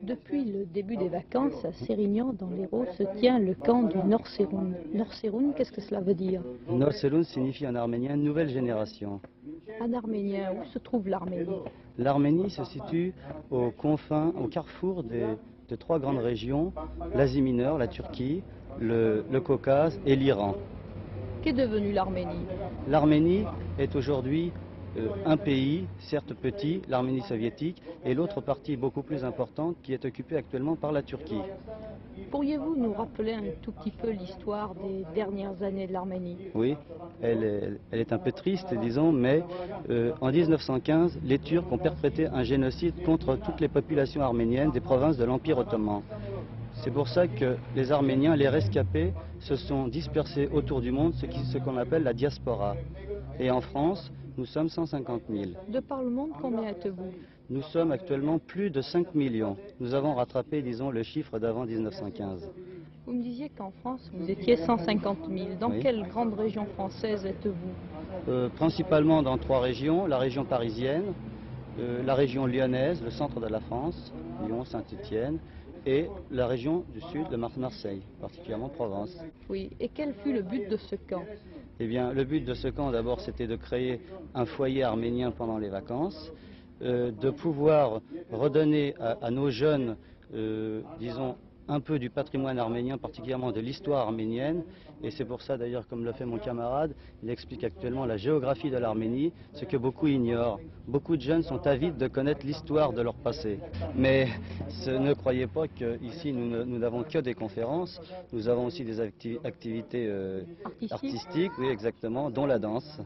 Depuis le début des vacances, à Sérignan, dans l'Hérault, se tient le camp du Norseroun. Norseroun, qu'est-ce que cela veut dire? Norseroun signifie en arménien nouvelle génération. En arménien, où se trouve l'Arménie? L'Arménie se situe aux confins, au carrefour de trois grandes régions, l'Asie mineure, la Turquie, le Caucase et l'Iran. Qu'est devenue l'Arménie? L'Arménie est aujourd'hui un pays, certes petit, l'Arménie soviétique, et l'autre partie beaucoup plus importante qui est occupée actuellement par la Turquie. Pourriez-vous nous rappeler un tout petit peu l'histoire des dernières années de l'Arménie? Oui, elle est un peu triste, disons, mais en 1915, les Turcs ont perpétré un génocide contre toutes les populations arméniennes des provinces de l'Empire ottoman. C'est pour ça que les Arméniens, les rescapés, se sont dispersés autour du monde, ce qu'on appelle la diaspora. Et en France, nous sommes 150 000. De par le monde, combien êtes-vous? Nous sommes actuellement plus de 5 millions. Nous avons rattrapé, disons, le chiffre d'avant 1915. Vous me disiez qu'en France, vous étiez 150 000. Dans Oui. quelle grande région française êtes-vous? Principalement dans trois régions, la région parisienne, la région lyonnaise, le centre de la France, Lyon, Saint-Étienne, et la région du sud de Marseille, particulièrement Provence. Oui, et quel fut le but de ce camp? Eh bien, le but de ce camp, d'abord, c'était de créer un foyer arménien pendant les vacances, de pouvoir redonner à nos jeunes, disons, un peu du patrimoine arménien, particulièrement de l'histoire arménienne. Et c'est pour ça, d'ailleurs, comme le fait mon camarade, il explique actuellement la géographie de l'Arménie, ce que beaucoup ignorent. Beaucoup de jeunes sont avides de connaître l'histoire de leur passé. Mais ne croyez pas qu'ici, nous n'avons que des conférences. Nous avons aussi des activités artistiques, oui, exactement, dont la danse.